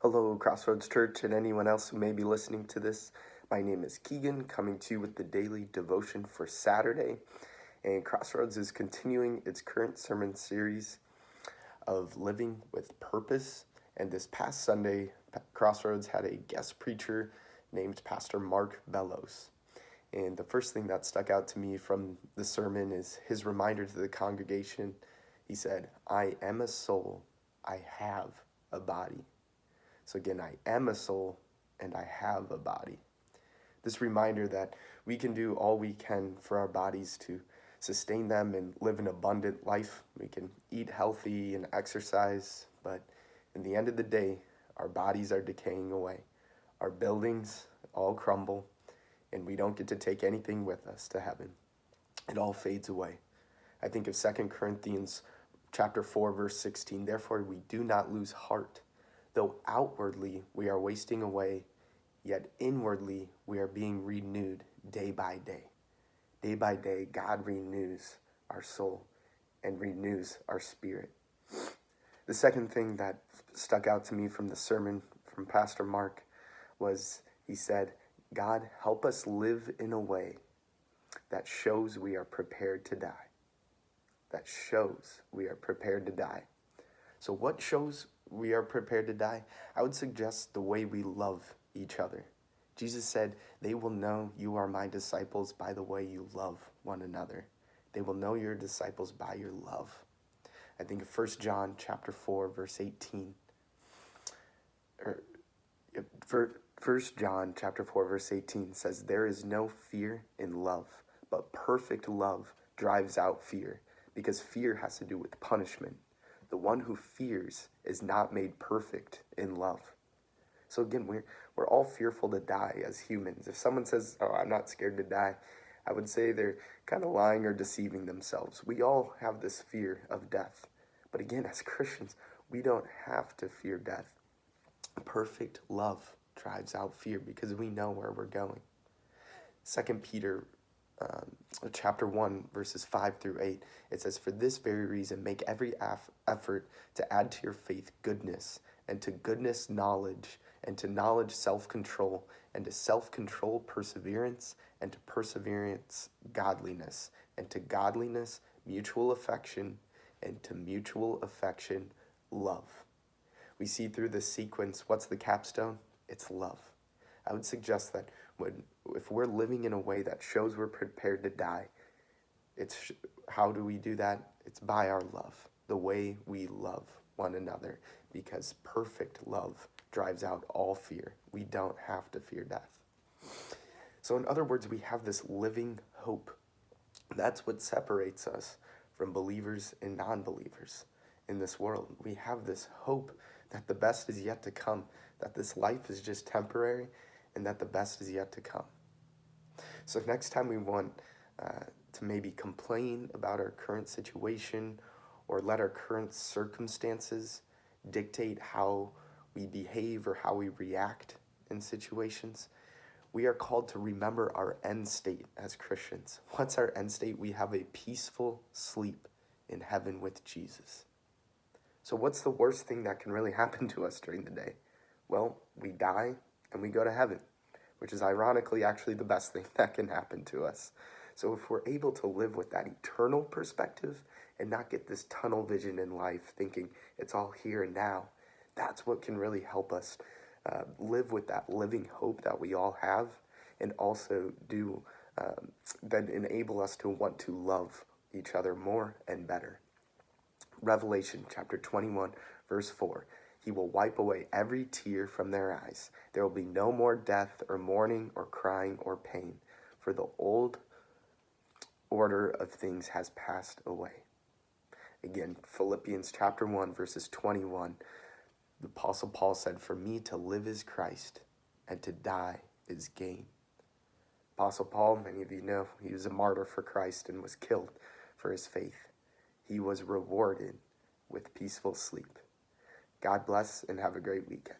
Hello, Crossroads Church, and anyone else who may be listening to this. My name is Keegan, coming to you with the daily devotion for Saturday. And Crossroads is continuing its current sermon series of living with purpose. And this past Sunday, Crossroads had a guest preacher named Pastor Mark Bellows. And the first thing that stuck out to me from the sermon is his reminder to the congregation. He said, "I am a soul, I have a body." So again, I am a soul and I have a body. This reminder that we can do all we can for our bodies to sustain them and live an abundant life. We can eat healthy and exercise, but in the end of the day, our bodies are decaying away. Our buildings all crumble, and we don't get to take anything with us to heaven. It all fades away. I think of 2 Corinthians chapter 4, verse 16. Therefore, we do not lose heart. Though outwardly we are wasting away, yet inwardly we are being renewed day by day. Day by day, God renews our soul and renews our spirit. The second thing that stuck out to me from the sermon from Pastor Mark was he said, "God, help us live in a way that shows we are prepared to die." That shows we are prepared to die. So what shows we are prepared to die? I would suggest the way we love each other. Jesus said, "They will know you are my disciples by the way you love one another." They will know you're disciples by your love. I think of 1 John chapter 4, verse 18. For 1 John chapter 4, verse 18 says, "There is no fear in love, but perfect love drives out fear, because fear has to do with punishment. The one who fears is not made perfect in love." So again, we're all fearful to die as humans. If someone says, "Oh, I'm not scared to die," I would say they're kind of lying or deceiving themselves. We all have this fear of death. But again, as Christians, we don't have to fear death. Perfect love drives out fear because we know where we're going. 2 Peter chapter 1, verses 5 through 8, it says, "For this very reason, make every effort to add to your faith goodness, and to goodness knowledge, and to knowledge self-control, and to self-control perseverance, and to perseverance godliness, and to godliness mutual affection, and to mutual affection love." We see through this sequence, what's the capstone? It's love. I would suggest that if we're living in a way that shows we're prepared to die, how do we do that? It's by our love, the way we love one another, because perfect love drives out all fear. We don't have to fear death. So in other words, we have this living hope. That's what separates us from believers and non-believers in this world. We have this hope that the best is yet to come, that this life is just temporary, and that the best is yet to come. So next time we want to maybe complain about our current situation or let our current circumstances dictate how we behave or how we react in situations, we are called to remember our end state as Christians. What's our end state? We have a peaceful sleep in heaven with Jesus. So what's the worst thing that can really happen to us during the day? Well, we die and we go to heaven, which is ironically actually the best thing that can happen to us. So if we're able to live with that eternal perspective and not get this tunnel vision in life thinking it's all here and now, that's what can really help us live with that living hope that we all have, and also then enable us to want to love each other more and better. Revelation chapter 21, verse 4. "He will wipe away every tear from their eyes. There will be no more death or mourning or crying or pain, for the old order of things has passed away." Again, Philippians chapter 1, verses 21. The Apostle Paul said, "For me to live is Christ, and to die is gain." Apostle Paul, many of you know, he was a martyr for Christ and was killed for his faith. He was rewarded with peaceful sleep. God bless and have a great weekend.